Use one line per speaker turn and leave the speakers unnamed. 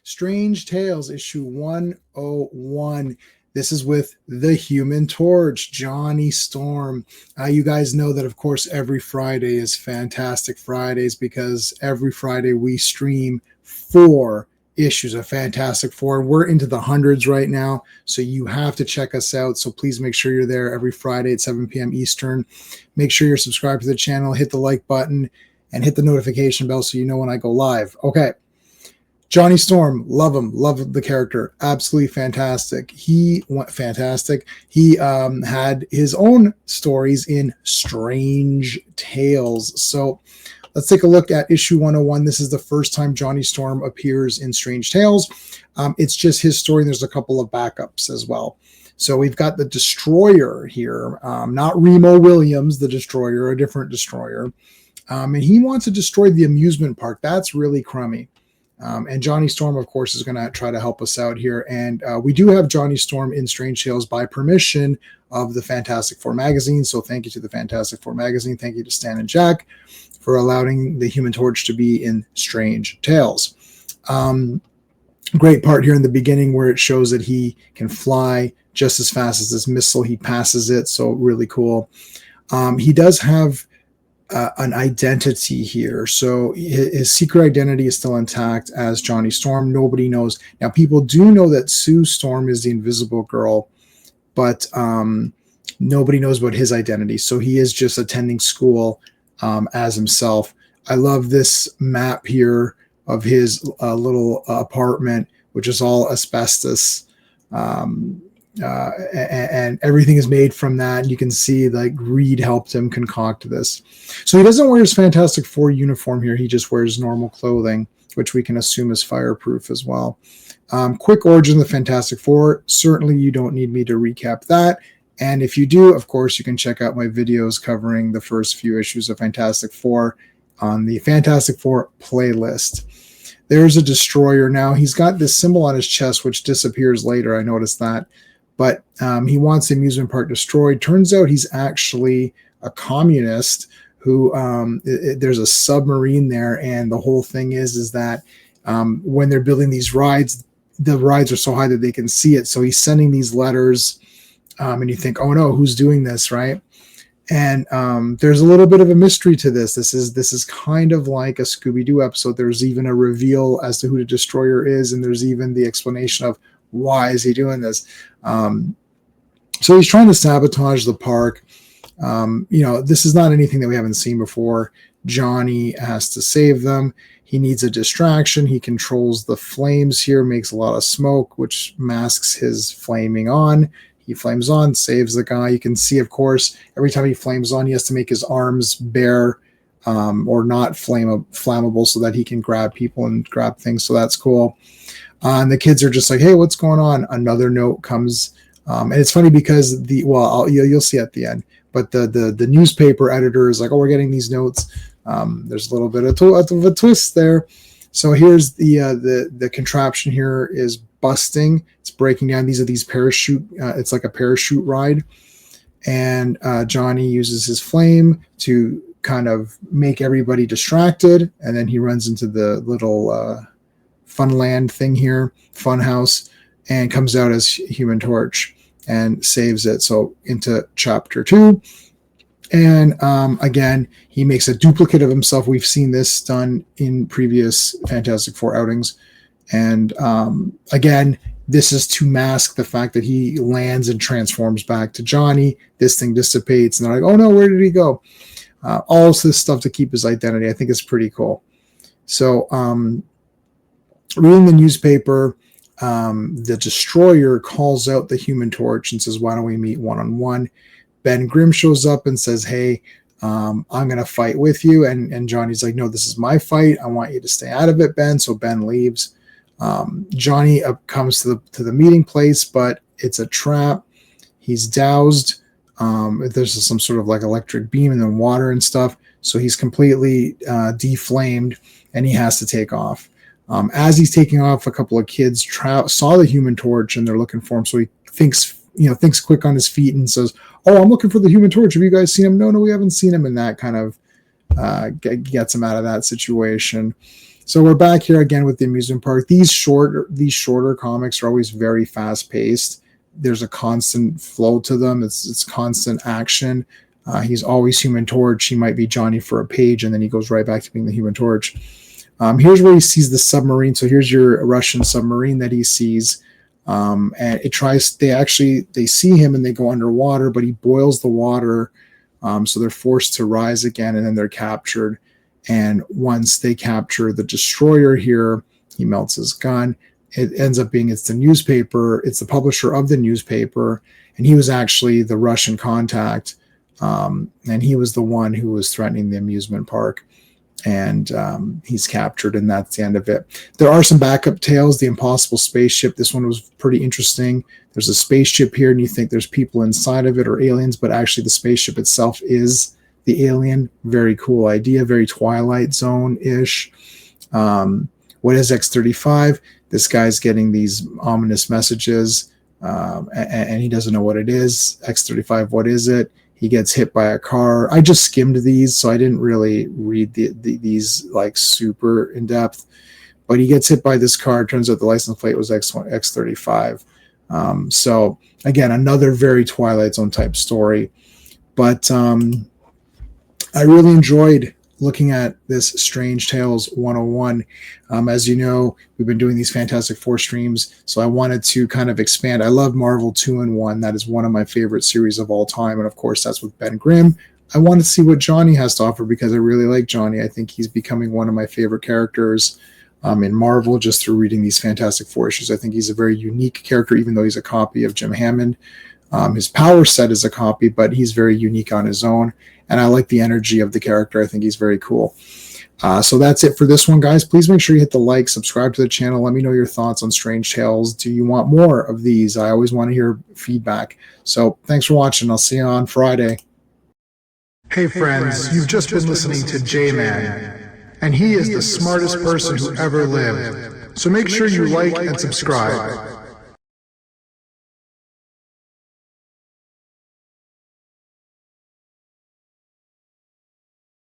Strange Tales, issue 101. This is with the Human Torch, Johnny Storm. You guys know that, of course, every Friday is Fantastic Fridays because every Friday we stream 4 issues of Fantastic Four. We're into the hundreds right now, so you have to check us out. So please make sure you're there every Friday at 7 p.m. Eastern. Make sure you're subscribed to the channel, hit the like button, and hit the notification bell so you know when I go live. Okay. Johnny Storm, love him, love the character, absolutely fantastic. He went fantastic. He had his own stories in Strange Tales. So let's take a look at issue 101. This is the first time Johnny Storm appears in Strange Tales. It's just his story. There's a couple of backups as well. So we've got the Destroyer here, not Remo Williams, the Destroyer, a different Destroyer. And he wants to destroy the amusement park. That's really crummy. And Johnny Storm, of course, is going to try to help us out here. And we do have Johnny Storm in Strange Tales by permission of the Fantastic Four magazine. So thank you to the Fantastic Four magazine. Thank you to Stan and Jack for allowing the Human Torch to be in Strange Tales. Great part here in the beginning where it shows that he can fly just as fast as this missile. He passes it. So really cool. He does have an identity here. So his secret identity is still intact as Johnny Storm. Nobody knows. Now, people do know that Sue Storm is the Invisible Girl, but nobody knows about his identity. So he is just attending school as himself. I love this map here of his little apartment, which is all asbestos. And everything is made from that. You can see like Reed helped him concoct this. So he doesn't wear his Fantastic Four uniform here. He just wears normal clothing, which we can assume is fireproof as well. Quick origin of the Fantastic Four. Certainly you don't need me to recap that. And if you do, of course, you can check out my videos covering the first few issues of Fantastic Four on the Fantastic Four playlist. There's a Destroyer now. He's got this symbol on his chest, which disappears later. I noticed that. But he wants the amusement park destroyed. Turns out he's actually a communist who there's a submarine there. And the whole thing is that when they're building these rides, the rides are so high that they can see it. So he's sending these letters and you think, oh no, who's doing this, right? And there's a little bit of a mystery to this. This is kind of like a Scooby-Doo episode. There's even a reveal as to who the Destroyer is. And there's even the explanation of why is he doing this. So he's trying to sabotage the park. This is not anything that we haven't seen before. Johnny has to save them. He needs a distraction. He controls the flames here, makes a lot of smoke, which masks his flaming on. He flames on, saves the guy. You can see, of course, every time he flames on, he has to make his arms bare or not flammable so that he can grab people and grab things. So that's cool. And the kids are just like, hey, what's going on? Another note comes. And it's funny because you'll see at the end, but the newspaper editor is like, oh, we're getting these notes. There's a little bit of a twist there. So here's the contraption here is busting. It's breaking down. These are these parachute. It's like a parachute ride. And Johnny uses his flame to kind of make everybody distracted. And then he runs into the little Funland thing here, Funhouse, and comes out as Human Torch and saves it. So into chapter 2. And again, he makes a duplicate of himself. We've seen this done in previous Fantastic Four outings. And again, this is to mask the fact that he lands and transforms back to Johnny. This thing dissipates, and they're like, oh no, where did he go? All of this stuff to keep his identity. I think it's pretty cool. So reading the newspaper, the Destroyer calls out the Human Torch and says, why don't we meet one-on-one? Ben Grimm shows up and says, hey, I'm going to fight with you. And Johnny's like, no, this is my fight. I want you to stay out of it, Ben. So Ben leaves. Johnny comes to the meeting place, but it's a trap. He's doused. There's some sort of like electric beam and then water and stuff. So he's completely deflamed and he has to take off. As he's taking off, a couple of kids saw the Human Torch and they're looking for him. So he thinks quick on his feet and says, oh, I'm looking for the Human Torch. Have you guys seen him? No, we haven't seen him. And that kind of gets him out of that situation. So we're back here again with the amusement park. These shorter comics are always very fast paced. There's a constant flow to them. It's constant action. He's always Human Torch. He might be Johnny for a page, and then he goes right back to being the Human Torch. Here's where he sees the submarine. So here's your Russian submarine that he sees. And it tries, they see him and they go underwater, but he boils the water. So they're forced to rise again, and then they're captured. And once they capture the destroyer here, he melts his gun. It ends up being it's the publisher of the newspaper, and he was actually the Russian contact. And he was the one who was threatening the amusement park. And he's captured, and that's the end of it. There are some backup tales. The Impossible Spaceship. This one was pretty interesting. There's a spaceship here, and you think there's people inside of it or aliens, but actually the spaceship itself is the alien. Very cool idea. Very Twilight Zone-ish. What is X-35? This guy's getting these ominous messages, and he doesn't know what it is. X-35, what is it? He gets hit by a car. I just skimmed these, so I didn't really read these like super in depth. But he gets hit by this car. Turns out the license plate was X35. So again, another very Twilight Zone type story. But I really enjoyed looking at this Strange Tales 101. As you know, we've been doing these Fantastic Four streams, so I wanted to kind of expand. I love Marvel 2-in-1. That is one of my favorite series of all time, and of course, that's with Ben Grimm. I wanted to see what Johnny has to offer because I really like Johnny. I think he's becoming one of my favorite characters in Marvel just through reading these Fantastic Four issues. I think he's a very unique character, even though he's a copy of Jim Hammond. His power set is a copy, but he's very unique on his own. And I like the energy of the character. I think he's very cool. So that's it for this one, guys. Please make sure you hit the like, subscribe to the channel. Let me know your thoughts on Strange Tales. Do you want more of these? I always want to hear feedback. So thanks for watching. I'll see you on Friday.
Hey friends, you've just been listening to J-Man, and he is the smartest person who ever lived. So make sure you like and subscribe.